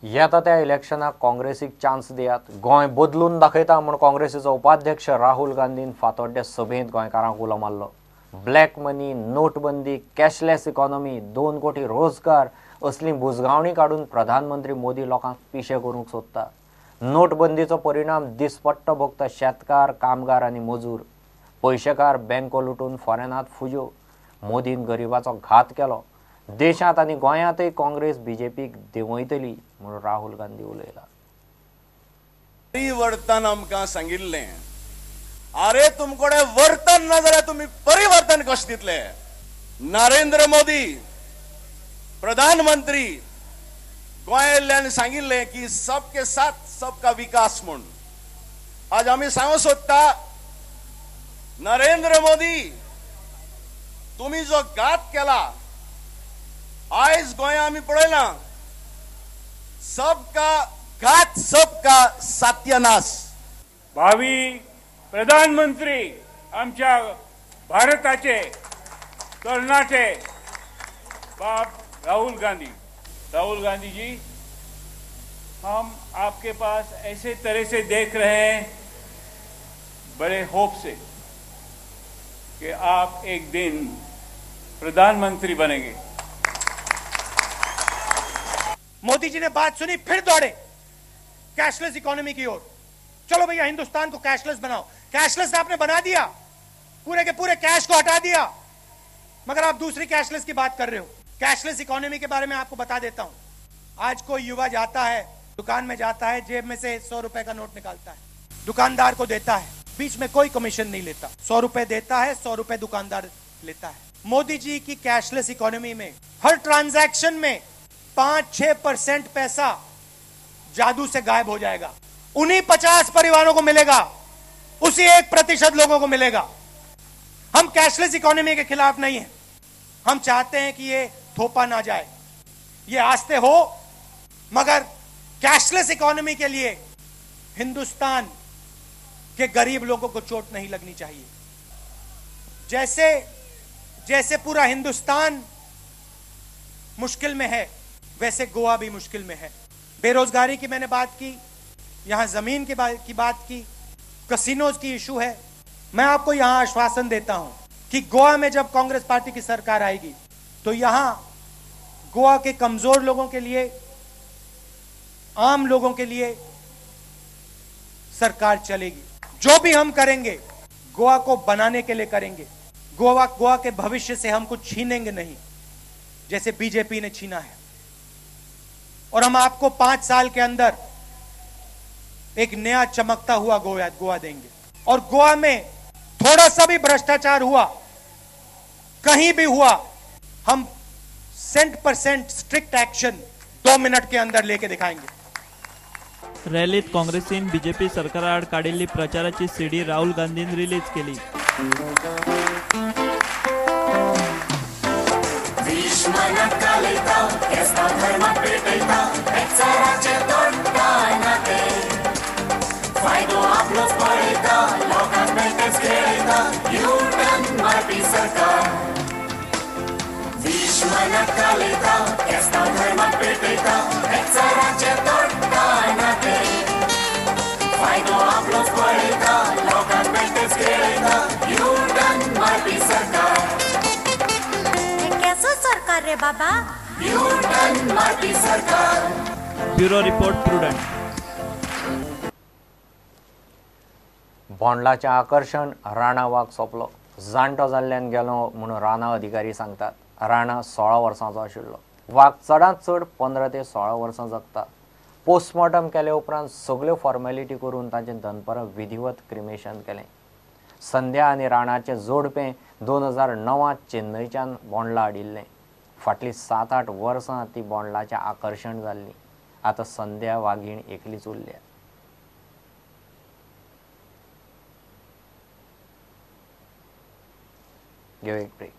येता त्या इलेक्शनाक काँग्रेसीक चान्स दियात। गोंय बदलून दाखयता म्हूण काँग्रेसीचो उपाध्यक्ष राहुल गांधीन फातोड्डे सभेंत गोंयकारांक उलो मारलो। ब्लॅक मनी, नोटबंदी, कॅशलेस इकॉनॉमी, 2 कोटी रोजगार असली बुजगावणी काडून प्रधानमंत्री मोदी लोकांक पिशे करूंक सोदता। नोटबंदीचो परिणाम दिसपट्टो भोगता शेतकार, कामगार आनी मजूर। पयशेकार बँको लुटून फॉरेनांत फुज्यो। मोदीन गरिबाचो घात केलो। देशांत आनी गोंयांतय काँग्रेस बीजेपीक देंवयतली म्हणून राहुल गांधी उलयला। परिवर्तन आमकां सांगिल्लें, अरे तुमकोडे वर्तन ना जाल्यार तुम्ही परिवर्तन कशें दितले। नरेंद्र मोदी प्रधानमंत्री गोंयांतल्यान सांगिल्लें की सबके साथ सबका विकास म्हणून। आज आमी सांगूंक सोदता, नरेंद्र मोदी तुम्ही जो घात केला, आयज गोंया आमी पळयला, सबका घात सबका सत्यानाश। भावी प्रधानमंत्री आमच्या भारताचे तरणाटे बाप राहुल गांधी जी, हम आपके पास ऐसे तरह से देख रहे हैं, बड़े होप से, कि आप एक दिन प्रधानमंत्री बनेंगे। मोदी जी ने बात सुनी, फिर दौड़े कैशलेस इकोनॉमी की ओर। चलो भैया हिंदुस्तान को कैशलेस बनाओ। कैशलेस आपने बना दिया, पूरे के पूरे कैश को हटा दिया, मगर आप दूसरी कैशलेस की बात कर रहे हो। कैशलेस इकोनॉमी के बारे में आपको बता देता हूं। आज कोई युवा जाता है, दुकान में जाता है, जेब में से 100 रुपए का नोट निकालता है, दुकानदार को देता है, बीच में कोई कमीशन नहीं लेता। 100 रुपए देता है, 100 रुपए दुकानदार लेता है। मोदी जी की कैशलेस इकोनॉमी में हर ट्रांजैक्शन में 5-6% पैसा जादू से गायब हो जाएगा। उन्हीं 50 परिवारों को मिलेगा, उसी 1% लोगों को मिलेगा। हम कैशलेस इकोनॉमी के खिलाफ नहीं है। हम चाहते हैं कि ये थोपा ना जाए, ये आस्ते हो, मगर कैशलेस इकोनॉमी के लिए हिंदुस्तान के गरीब लोगों को चोट नहीं लगनी चाहिए। जैसे पूरा हिंदुस्तान मुश्किल में है, वैसे गोवा भी मुश्किल में है। बेरोजगारी की मैंने बात की, यहां जमीन की बात की, कसिनोज की इशू है। मैं आपको यहां आश्वासन देता हूं कि गोवा में जब कांग्रेस पार्टी की सरकार आएगी तो यहां गोवा के कमजोर लोगों के लिए, आम लोगों के लिए सरकार चलेगी। जो भी हम करेंगे गोवा को बनाने के लिए करेंगे। गोवा के भविष्य से हम कुछ छीनेंगे नहीं, जैसे बीजेपी ने छीना है। और हम आपको 5 साल के अंदर एक नया चमकता हुआ गोवा देंगे। और गोवा में थोड़ा सा भी भ्रष्टाचार हुआ, कहीं भी हुआ, हम 100% स्ट्रिक्ट एक्शन 2 मिनट के अंदर लेके दिखाएंगे। रॅलीत काँग्रेसीन बीजेपी सरकाराआड काडिल्ली प्रचाराची सीडी राहुल गांधीन रिलीज केली। सरकार रे बाबा, ब्युरो रिपोर्ट प्रुडंट। बोंडलाचें आकर्षण राणा वाघ सोंपलो। जाणटो जाल्ल्यान गेलो म्हणून राणा अधिकारी सांगतात। राणा 16 वर्सांचो आशिल्लो। वाघ चडांत चड 15 ते 16 वर्सां जगता। पोस्टमॉर्टम केले उपरांत सगल्यो फॉर्मेलिटी करून ताचें दनपरां विधिवत क्रिमेशन केलें। संध्या आनी राणाचें जोडपें 2009 चेन्नईच्यान बोंडला हाडिल्लें। फाटलीं 7-8 वर्सां ती बोंडलाचें आकर्शण जाल्ली। आतां संध्या वाघीण एकलीच उरल्या। घेऊ एक ब्रेक।